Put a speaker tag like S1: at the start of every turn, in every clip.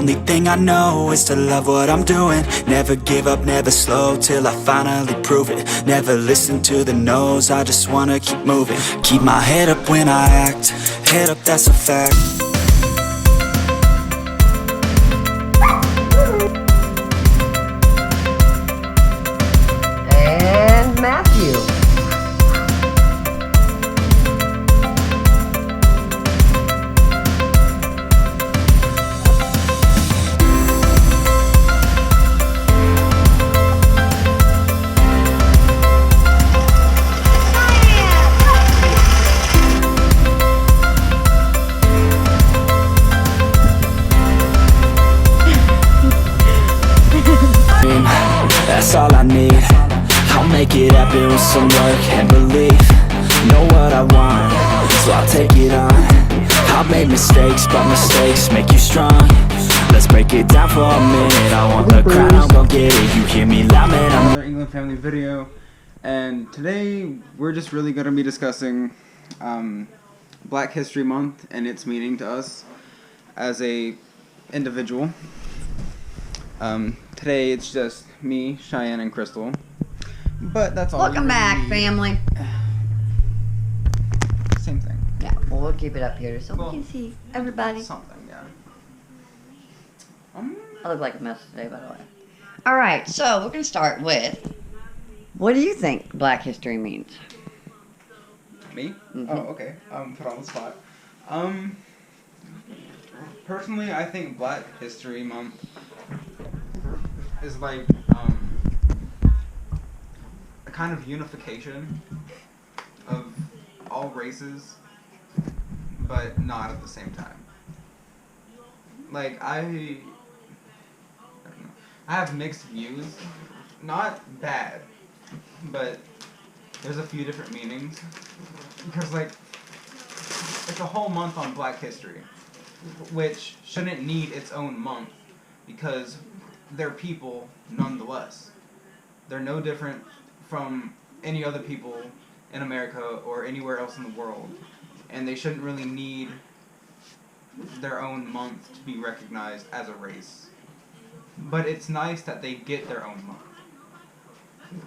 S1: Only thing I know is to love what I'm doing. Never give up, never slow, till I finally prove it. Never listen to the no's, I just wanna keep moving. Keep my head up when I act, head up, that's a fact.
S2: And Matthew.
S1: That's all I need. I'll make it happen with some work and belief. Know what I want, so I'll take it on. I've made mistakes, but mistakes make you strong. Let's break it down for a minute. I want the crown, I'm gon' get it. You hear me loud, man, I'm
S3: Another England family video, and today we're just really going to be discussing Black History Month and its meaning to us as a individual. Today it's just me, Cheyenne, and Crystal, but that's all.
S2: Welcome back, family.
S3: Same thing.
S2: Yeah, well, we'll keep it up here so we can see everybody.
S3: Something, yeah.
S2: I look like a mess today, by the way. All right, so we're going to start with, what do you think Black History means?
S3: Me?
S2: Mm-hmm.
S3: Oh, okay. Put on the spot. Personally, I think Black History Month is like a kind of unification of all races, but not at the same time. Like, I don't know. I have mixed views. Not bad, but there's a few different meanings. Because, like, it's a whole month on Black History, which shouldn't need its own month, because they're people nonetheless. They're no different from any other people in America or anywhere else in the world, and they shouldn't really need their own month to be recognized as a race. But it's nice that they get their own month.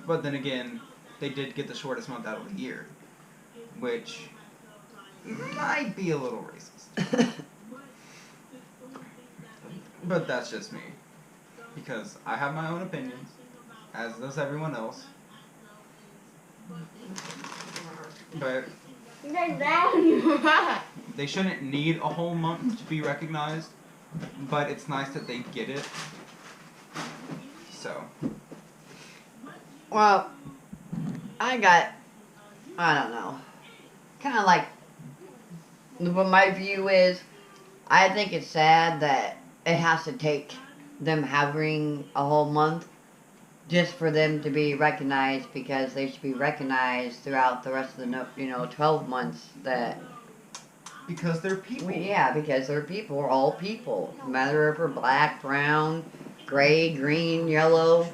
S3: But then again, they did get the shortest month out of the year, which might be a little racist. But that's just me, because I have my own opinions, as does everyone else. But they shouldn't need a whole month to be recognized, but it's nice that they get it. So.
S2: Well, I don't know, kind of like, what my view is, I think it's sad that it has to take them having a whole month just for them to be recognized, because they should be recognized throughout the rest of the 12 months that...
S3: Because they're people.
S2: Because they're people. We're all people. No matter if we're black, brown, gray, green, yellow,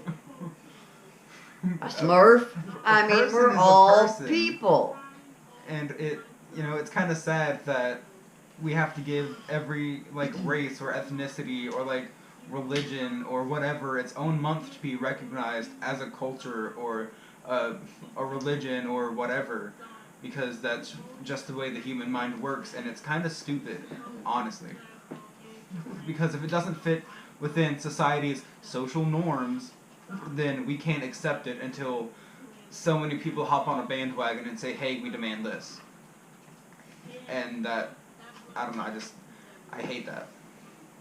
S2: a smurf. I mean, we're all people.
S3: And it's kind of sad that we have to give every, like, race or ethnicity or, like, religion or whatever its own month to be recognized as a culture or a religion or whatever, because that's just the way the human mind works, and it's kind of stupid, honestly. Because if it doesn't fit within society's social norms, then we can't accept it until so many people hop on a bandwagon and say, hey, we demand this. And that, I don't know, I hate that.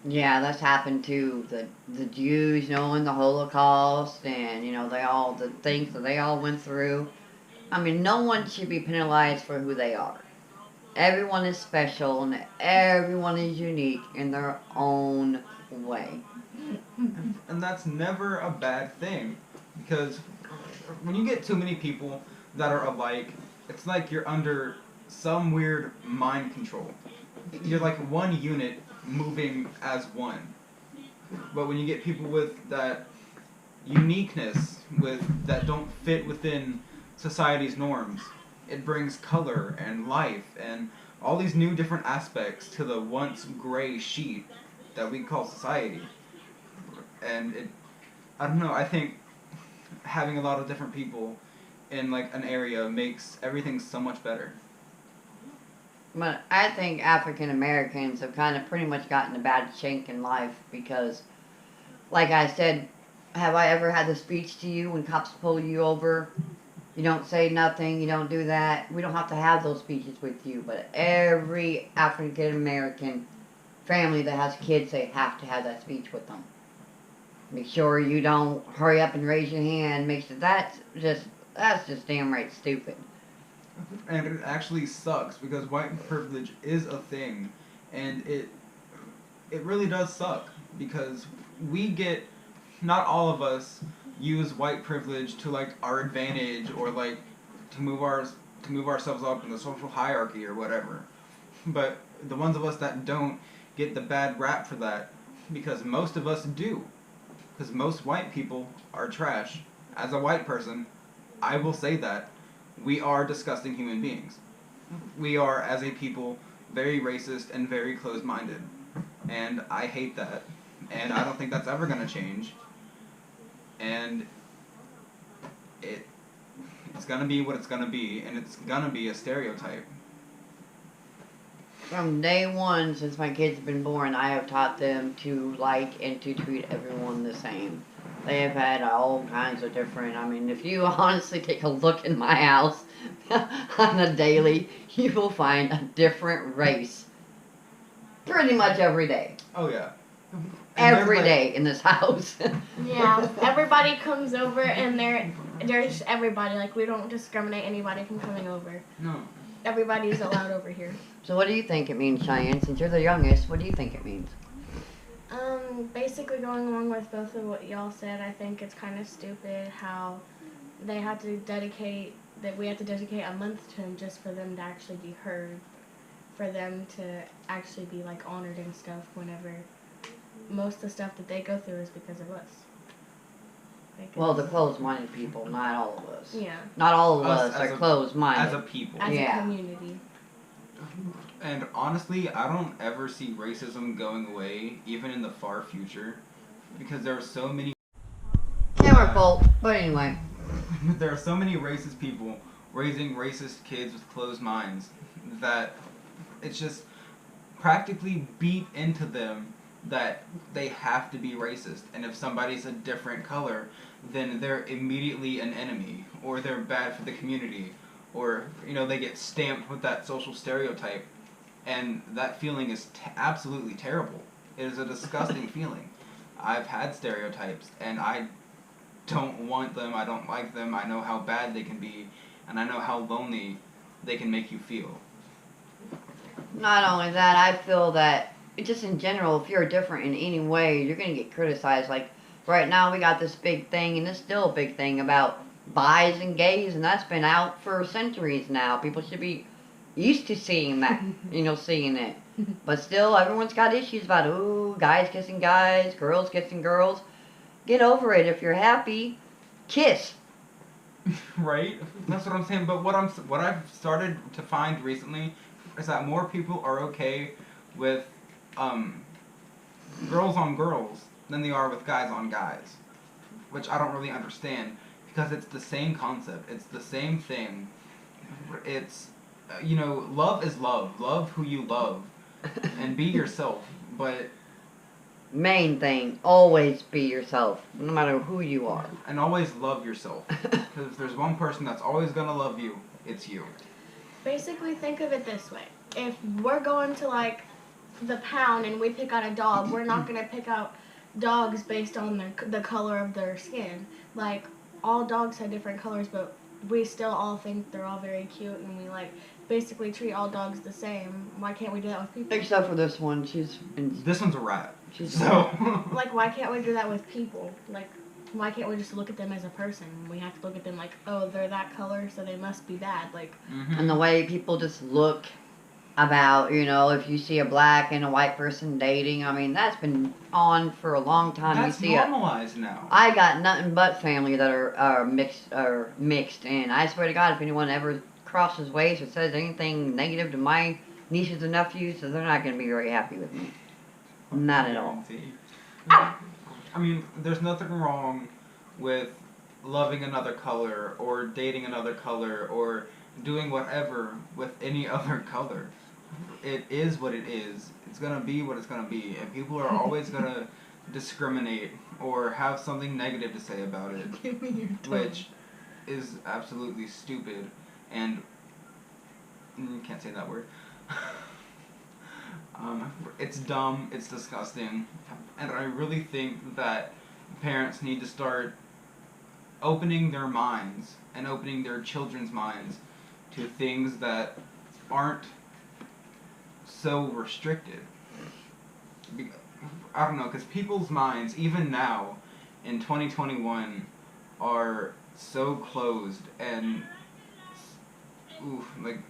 S2: Yeah, that's happened to the Jews, in the Holocaust, and, the things that they all went through. I mean, no one should be penalized for who they are. Everyone is special, and everyone is unique in their own way.
S3: And that's never a bad thing, because when you get too many people that are alike, it's like you're under some weird mind control. You're like one unit moving as one. But when you get people with that uniqueness, that don't fit within society's norms, it brings color and life and all these new different aspects to the once gray sheet, that we call society. And I don't know, I think having a lot of different people in like an area makes everything so much better.
S2: But I think African Americans have kind of pretty much gotten a bad chink in life because, like I said, have I ever had the speech to you when cops pull you over? You don't say nothing, you don't do that. We don't have to have those speeches with you, but every African American family that has kids, they have to have that speech with them. Make sure you don't hurry up and raise your hand. Make sure that's just damn right stupid.
S3: And it actually sucks because white privilege is a thing, and it really does suck because we get, not all of us use white privilege to like our advantage or like to move ourselves up in the social hierarchy or whatever. But the ones of us that don't get the bad rap for that because most of us do. Because most white people are trash. As a white person, I will say that. We are disgusting human beings. We are, as a people, very racist and very closed-minded. And I hate that. And I don't think that's ever going to change. And it's going to be what it's going to be, and it's going to be a stereotype.
S2: From day one, since my kids have been born, I have taught them to like and to treat everyone the same. They have had all kinds of different, I mean, if you honestly take a look in my house on a daily, you will find a different race. Pretty much every day.
S3: Oh, yeah.
S2: Every day in this house.
S4: Yeah, everybody comes over and there's everybody. Like, we don't discriminate anybody from coming over.
S3: No.
S4: Everybody's allowed over here.
S2: So what do you think it means, Cheyenne? Since you're the youngest, what do you think it means?
S4: Basically going along with both of what y'all said, I think it's kind of stupid how they had to dedicate, that we had to dedicate a month to them just for them to actually be heard, for them to actually be, like, honored and stuff whenever most of the stuff that they go through is because of us.
S2: Well, the closed-minded people, not all of us.
S4: Yeah.
S2: Not all of us
S3: As
S2: are
S3: a-
S2: closed-minded.
S3: As a people.
S4: As
S2: Yeah.
S4: a community.
S3: And honestly, I don't ever see racism going away, even in the far future, because there are so many.
S2: Camera fault, but anyway.
S3: There are so many racist people raising racist kids with closed minds that it's just practically beat into them that they have to be racist, and if somebody's a different color, then they're immediately an enemy, or they're bad for the community, or they get stamped with that social stereotype, and that feeling is absolutely terrible. It is a disgusting feeling. I've had stereotypes, and I don't want them, I don't like them, I know how bad they can be, and I know how lonely they can make you feel.
S2: Not only that, I feel that just in general, if you're different in any way, you're going to get criticized. Like, right now we got this big thing, and it's still a big thing about bis and gays, and that's been out for centuries now. People should be used to seeing that, seeing it. But still, everyone's got issues about, ooh, guys kissing guys, girls kissing girls. Get over it. If you're happy, kiss.
S3: Right? That's what I'm saying. But what I've started to find recently is that more people are okay with girls on girls than they are with guys on guys, which I don't really understand because it's the same concept. It's the same thing. It's love is love. Love who you love, and be yourself. But
S2: Main thing, always be yourself, no matter who you are.
S3: and always love yourself. Because if there's one person that's always gonna love you, it's you.
S4: Basically, think of it this way. If we're going to, like, the pound and we pick out a dog, we're not going to pick out dogs based on the color of their skin. Like, all dogs have different colors, but we still all think they're all very cute, and we, like, basically treat all dogs the same. Why can't we do that with people?
S2: Except for this one,
S3: This one's a rat.
S2: she's
S3: So.
S4: Like, why can't we do that with people? Like, why can't we just look at them as a person? We have to look at them like, oh, they're that color, so they must be bad. Like,
S2: And the way people just look about, if you see a black and a white person dating, I mean, that's been on for a long time.
S3: That's
S2: you see
S3: normalized now.
S2: I got nothing but family that are mixed, and I swear to God, if anyone ever crosses ways or says anything negative to my nieces and nephews, so they're not going to be very happy with me. Not at all.
S3: guarantee. I mean, there's nothing wrong with loving another color or dating another color or doing whatever with any other color. It is what it is. It's gonna be what it's gonna be, and people are always gonna discriminate or have something negative to say about it,
S4: Give me your tongue.
S3: which is absolutely stupid and can't say that word. It's dumb, it's disgusting, and I really think that parents need to start opening their minds and opening their children's minds to things that aren't so restricted. I don't know, because people's minds, even now, in 2021, are so closed and, like,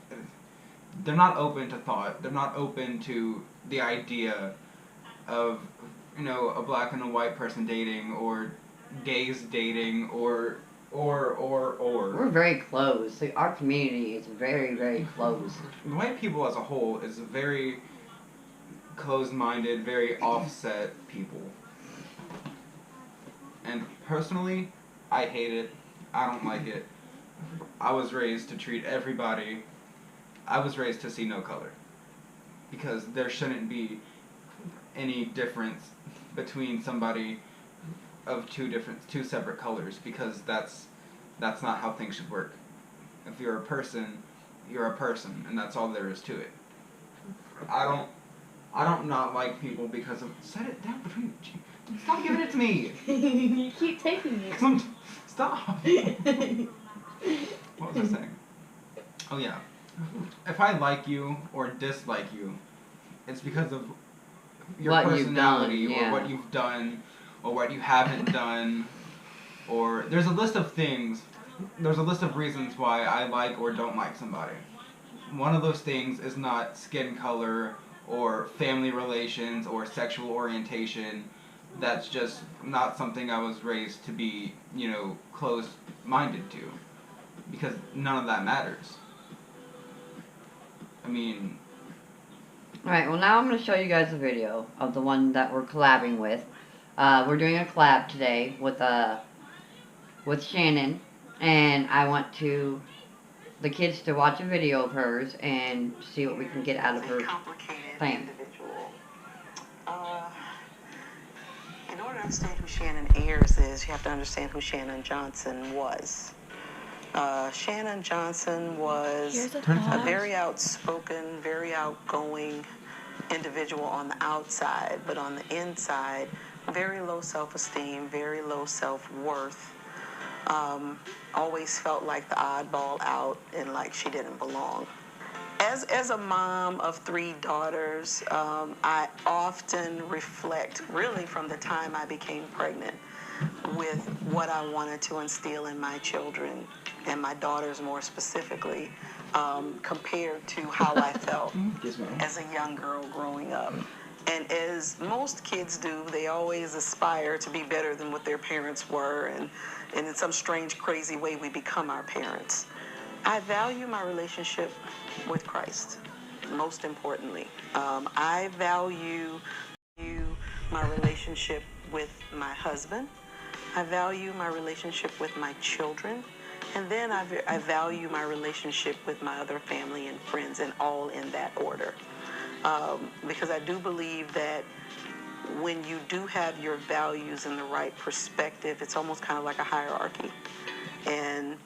S3: they're not open to thought. They're not open to the idea of, a black and a white person dating, or gays dating, or.
S2: We're very close. Like, our community is very, very close.
S3: White people as a whole is very closed-minded, very offset people. And personally, I hate it. I don't like it. I was raised to treat everybody. I was raised to see no color. Because there shouldn't be any difference between somebody of two separate colors, because that's not how things should work. If you're a person, you're a person, and that's all there is to it. I don't not like people because of. Set it down between. Stop giving it to me.
S4: You keep taking it.
S3: Stop. What was I saying? Oh yeah. If I like you or dislike you, it's because of your
S2: What you've
S3: personality,
S2: done, yeah.
S3: or what you've done, or what you haven't done, or there's a list of things. There's a list of reasons why I like or don't like somebody. One of those things is not skin color or family relations or sexual orientation. That's just not something I was raised to be, closed-minded to. Because none of that matters. I mean...
S2: Alright, well now I'm going to show you guys a video of the one that we're collabing with. We're doing a collab today with Shannon. And I want the kids to watch a video of hers and see what we can get out of her plan.
S5: In order to understand who Shannon Ayers is, you have to understand who Shannon Johnson was. Shannon Johnson was a very outspoken, very outgoing individual on the outside, but on the inside, very low self-esteem, very low self-worth. Always felt like the oddball out and like she didn't belong. As a mom of 3 daughters, I often reflect, really from the time I became pregnant, with what I wanted to instill in my children, and my daughters more specifically, compared to how I felt as a young girl growing up. And as most kids do, they always aspire to be better than what their parents were, and in some strange, crazy way, we become our parents. I value my relationship with Christ, most importantly. I value my relationship with my husband. I value my relationship with my children. And then I value my relationship with my other family and friends, and all in that order. Because I do believe that when you do have your values in the right perspective, it's almost kind of like a hierarchy. And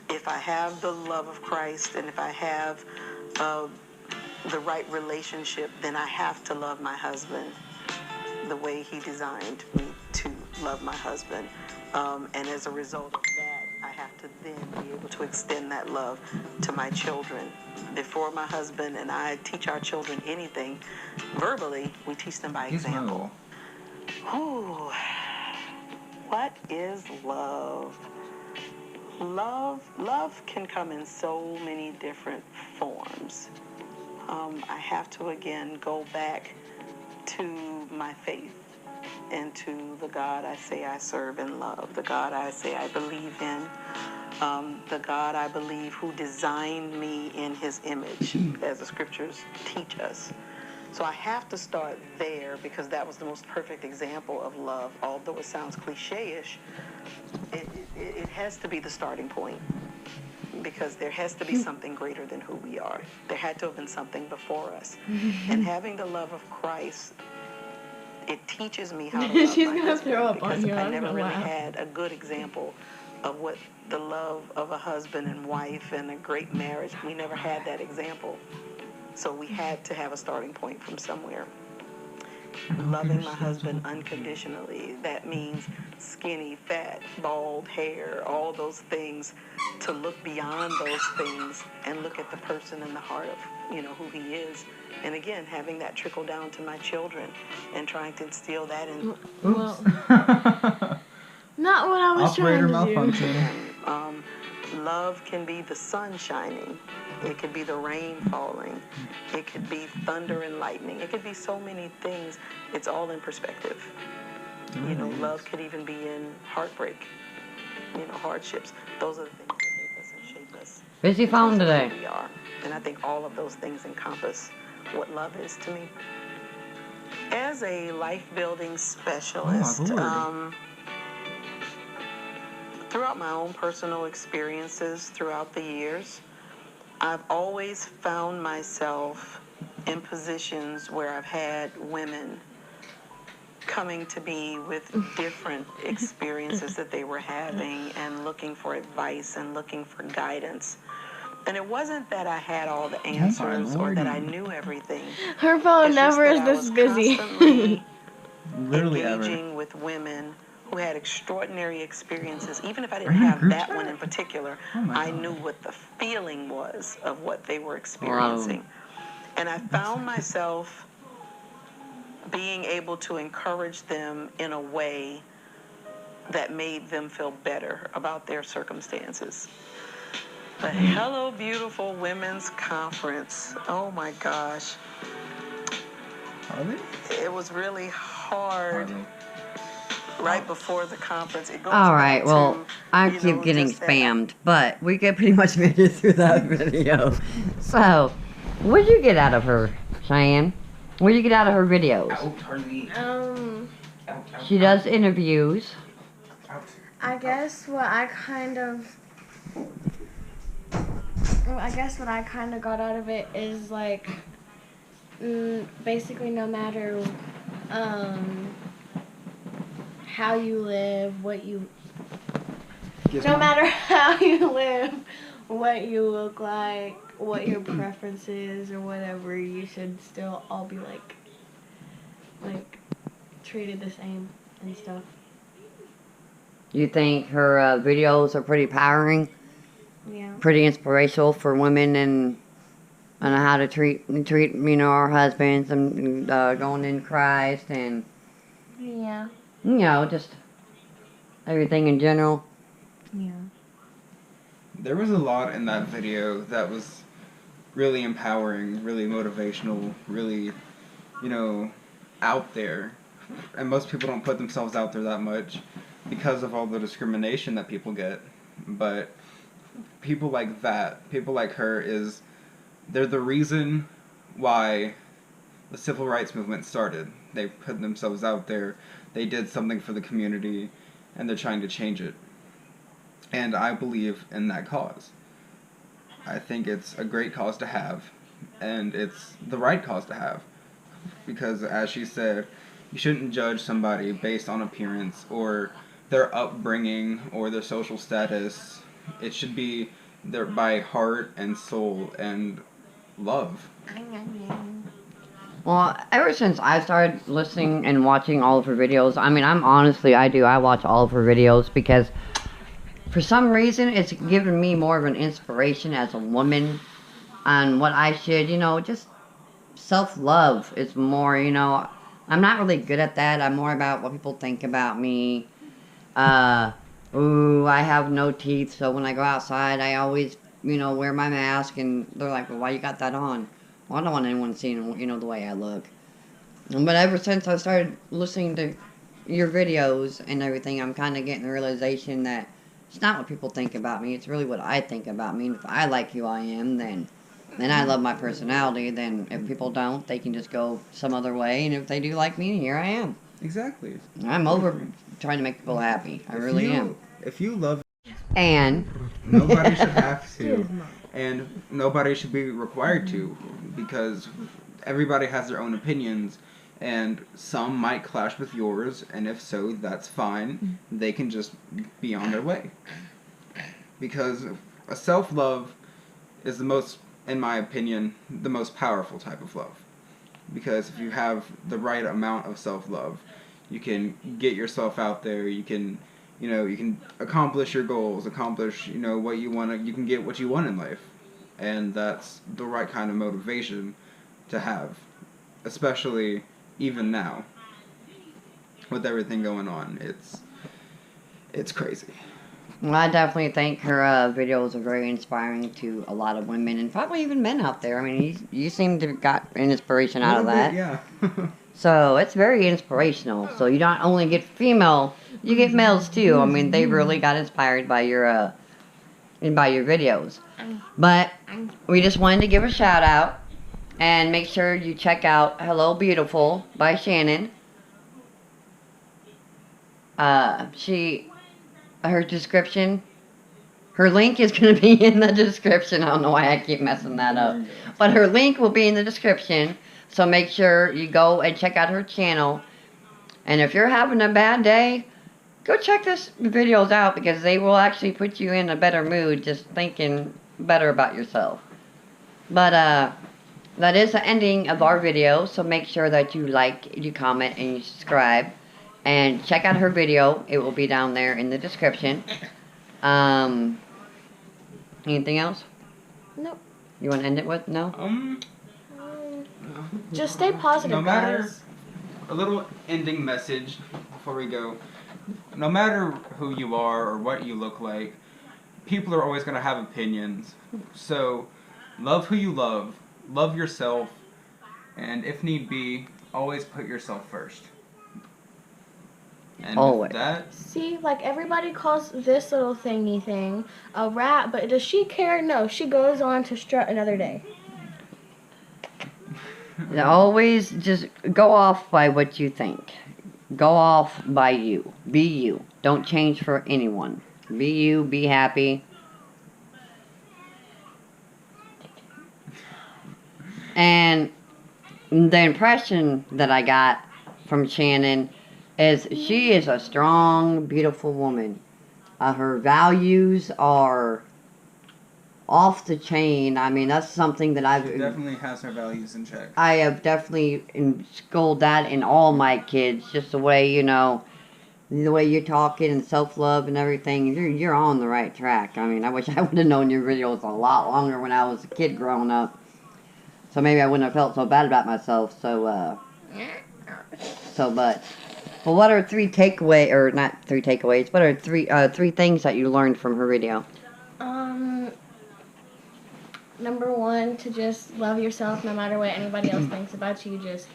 S5: if I have the love of Christ, and if I have the right relationship, then I have to love my husband the way he designed me to love my husband. And as a result of that, I have to then be able to extend that love to my children. Before my husband and I teach our children anything verbally, we teach them by example. Ooh, what is love? Love can come in so many different forms. I have to again go back to my faith and to the God I say I serve and love, the God I say I believe in, the God I believe who designed me in his image, as the scriptures teach us. So I have to start there because that was the most perfect example of love. Although it sounds cliche-ish, it has to be the starting point because there has to be something greater than who we are. There had to have been something before us. And having the love of Christ, it teaches me how to love
S4: She's
S5: my
S4: gonna
S5: husband
S4: throw up
S5: because
S4: on you.
S5: I
S4: I'm
S5: never
S4: gonna
S5: really
S4: laugh.
S5: had a good example of what the love of a husband and wife and a great marriage. We never had that example. So we had to have a starting point from somewhere. Loving my husband unconditionally. That means skinny, fat, bald hair, all those things. To look beyond those things and look at the person in the heart of, who he is. And again, having that trickle down to my children and trying to instill that in.
S4: Well, not what I was
S3: Operator
S4: trying to do.
S3: malfunction.
S5: Love can be the sun shining. It could be the rain falling. It could be thunder and lightning. It could be so many things. It's all in perspective. Love could even be in heartbreak, hardships. Those are the things that make us and shape us.
S2: Busy phone today.
S5: We are. And I think all of those things encompass what love is to me. As a life-building specialist, throughout my own personal experiences throughout the years, I've always found myself in positions where I've had women coming to me with different experiences that they were having and looking for advice and looking for guidance. And it wasn't that I had all the answers or that I knew everything.
S4: Her phone
S5: It's
S4: never is
S5: just that I
S4: this
S5: was
S4: busy.
S5: constantly
S3: Literally
S5: engaging with women who had extraordinary experiences. Even if I didn't have that one in particular, I knew what the feeling was of what they were experiencing. And I found myself being able to encourage them in a way that made them feel better about their circumstances. The Hello Beautiful Women's Conference. Oh my gosh.
S3: Are they?
S5: It was really hard. Right before the conference. It goes
S2: All right,
S5: back
S2: well,
S5: to,
S2: I keep getting
S5: just that
S2: spammed, but we could pretty much make it through that video. So, what did you get out of her, Cheyenne? What did you get out of her videos? She does interviews.
S4: I guess what I kind of got out of it is like, basically no matter how you live, no matter how you live, what you look like, what your preference is or whatever, you should still all be like treated the same and stuff.
S2: You think her videos are pretty empowering?
S4: Yeah.
S2: Pretty inspirational for women and how to treat our husbands and going in Christ and
S4: Yeah.
S2: just everything in general.
S4: Yeah.
S3: There was a lot in that video that was really empowering, really motivational, really, out there. And most people don't put themselves out there that much because of all the discrimination that people get. But people like that, people like her, they're the reason why the civil rights movement started. They put themselves out there, they did something for the community, and they're trying to change it. And I believe in that cause. I think it's a great cause to have, and it's the right cause to have. Because, as she said, you shouldn't judge somebody based on appearance or their upbringing or their social status. It should be by heart and soul and love.
S2: Well, ever since I started listening and watching all of her videos, I mean, I watch all of her videos because for some reason it's given me more of an inspiration as a woman on what I should, just self-love is more, I'm not really good at that. I'm more about what people think about me. I have no teeth, so when I go outside, I always, wear my mask, and they're like, well, why you got that on? Well, I don't want anyone seeing, the way I look. But ever since I started listening to your videos and everything, I'm kind of getting the realization that it's not what people think about me. It's really what I think about me. And if I like who I am, then and I love my personality, then if people don't, they can just go some other way. And if they do like me, here I am.
S3: Exactly.
S2: I'm over trying to make people happy. I really am.
S3: If you love,
S2: And
S3: nobody should have to, and nobody should be required to, because everybody has their own opinions, and some might clash with yours, and if so, that's fine. They can just be on their way. Because a self-love is the most, in my opinion, the most powerful type of love. Because if you have the right amount of self-love, you can get yourself out there, you can accomplish your goals, accomplish, what you want to, you can get what you want in life. And that's the right kind of motivation to have, especially even now with everything going on. It's crazy.
S2: well, I definitely think her videos are very inspiring to a lot of women and probably even men out there. I mean, you seem to have got an inspiration out of that.
S3: Yeah.
S2: So it's very inspirational. So you not only get female, you get males too. I mean, they really got inspired by your videos. But we just wanted to give a shout out and make sure you check out Hello Beautiful by Shannon. Her description, her link is going to be in the description. I don't know why I keep messing that up. But her link will be in the description. So make sure you go and check out her channel. And if you're having a bad day, go check this videos out, because they will actually put you in a better mood just thinking better about yourself. But that is the ending of our video. So make sure that you like, you comment, and you subscribe. And check out her video. It will be down there in the description. Anything else?
S4: Nope.
S2: You want to end it with? No?
S4: Just stay positive,
S3: No matter,
S4: guys.
S3: a little ending message before we go. No matter who you are or what you look like, people are always going to have opinions. So, love who you love yourself, and if need be, always put yourself first. And
S2: Always.
S3: with that,
S4: See, like everybody calls this little thingy thing a rat, but does she care? No, she goes on to strut another day.
S2: Always just go off by what you think. Go off by you. Be you. Don't change for anyone. Be you. Be happy. And the impression that I got from Shannon is she is a strong, beautiful woman. Her values are off the chain. I mean, that's something that
S3: she definitely has her values in check.
S2: I have definitely instilled that in all my kids. Just the way, the way you're talking and self-love and everything. You're on the right track. I mean, I wish I would have known your videos a lot longer when I was a kid growing up. So maybe I wouldn't have felt so bad about myself. But well, what are three takeaways, or not three takeaways, what are three things that you learned from her video?
S4: Number one, to just love yourself no matter what anybody else thinks about you. Just,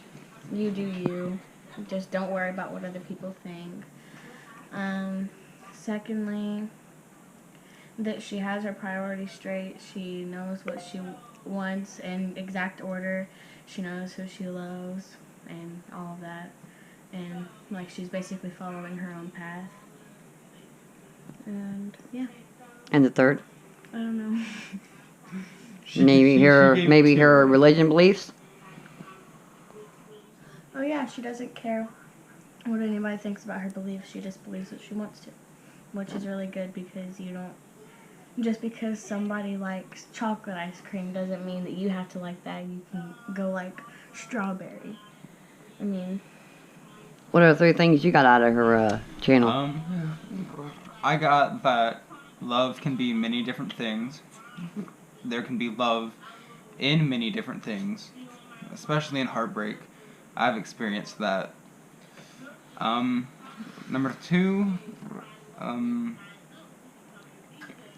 S4: you do you. Just don't worry about what other people think. Secondly, that she has her priorities straight. She knows what she wants in exact order. She knows who she loves and all of that. And, like, she's basically following her own path. And, yeah.
S2: And the third?
S4: I don't know.
S2: Maybe her religion beliefs?
S4: Oh yeah, she doesn't care what anybody thinks about her beliefs. She just believes what she wants to, which is really good, because you don't, just because somebody likes chocolate ice cream doesn't mean that you have to like that. You can go like strawberry. I mean,
S2: what are the three things you got out of her channel?
S3: I got that love can be many different things. There can be love in many different things, especially in heartbreak. I've experienced that. Number two,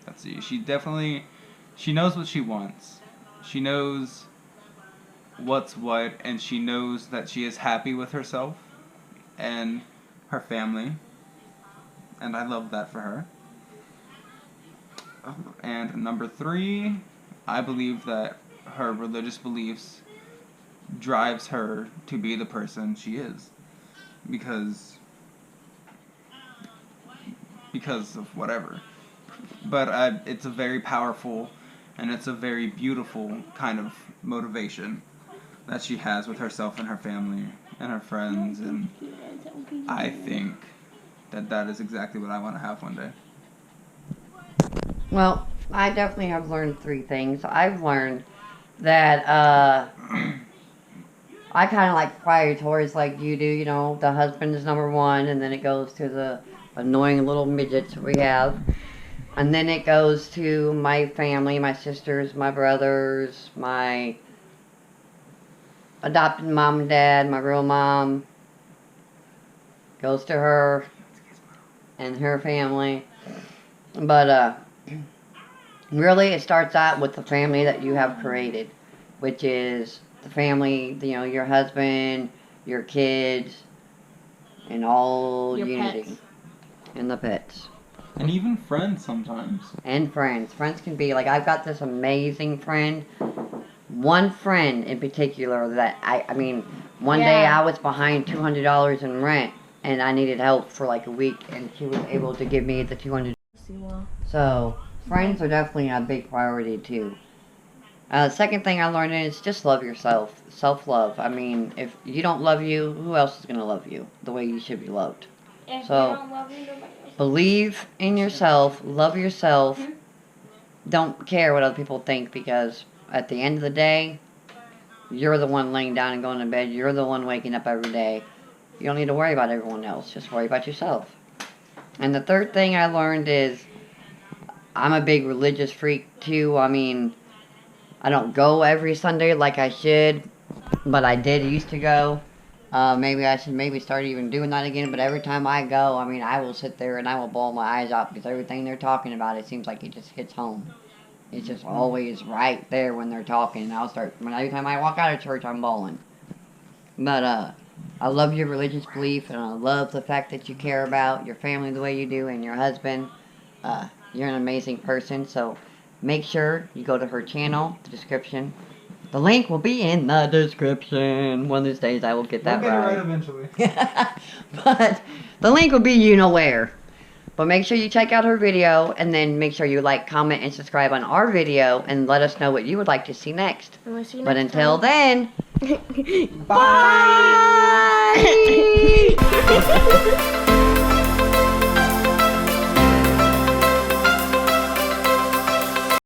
S3: let's see, she knows what she wants. She knows what's what, and she knows that she is happy with herself and her family, and I love that for her. And number three, I believe that her religious beliefs drives her to be the person she is. Because of whatever. But it's a very powerful and it's a very beautiful kind of motivation that she has with herself and her family and her friends, and I think that is exactly what I want to have one day.
S2: Well, I definitely have learned 3 things. I've learned that I kind of like priorities like you do. You know, the husband is number 1, and then it goes to the annoying little midgets we have. And then it goes to my family, my sisters, my brothers, my adopted mom and dad, my real mom. Goes to her and her family. But really it starts out with the family that you have created, which is the family, you know, your husband, your kids, and all
S4: Your
S2: unity.
S4: pets.
S2: And the pets.
S3: And even friends sometimes.
S2: And friends. Friends can be like, I've got this amazing friend. One friend in particular that I mean, one day
S4: Yeah.
S2: I was behind $200 in rent and I needed help for like a week, and she was able to give me the $200. So friends are definitely a big priority too. Second thing I learned is just love yourself. Self-love. I mean, if you don't love you, who else is going to love you the way you should be loved?
S4: If
S2: So,
S4: you don't love me, nobody else.
S2: Believe in yourself, love yourself. Don't care what other people think, because at the end of the day, you're the one laying down and going to bed. You're the one waking up every day. You don't need to worry about everyone else. Just worry about yourself. And the third thing I learned is I'm a big religious freak too. I mean, I don't go every Sunday like I should, but I did used to go. Maybe I should start even doing that again. But every time I go, I mean, I will sit there and I will bawl my eyes out, because everything they're talking about, it seems like it just hits home. It's just always right there when they're talking. And every time I walk out of church, I'm bawling. But I love your religious belief, and I love the fact that you care about your family the way you do, and your husband. You're an amazing person. So make sure you go to her channel, the description. The link will be in the description. One of these days I will get that
S3: We'll get
S2: right.
S3: it right eventually.
S2: But the link will be you know where. But make sure you check out her video, and then make sure you like, comment, and subscribe on our video, and let us know what you would like to see next.
S4: And we'll see you
S2: But
S4: next
S2: until
S4: time.
S2: then,
S3: Bye.
S2: bye.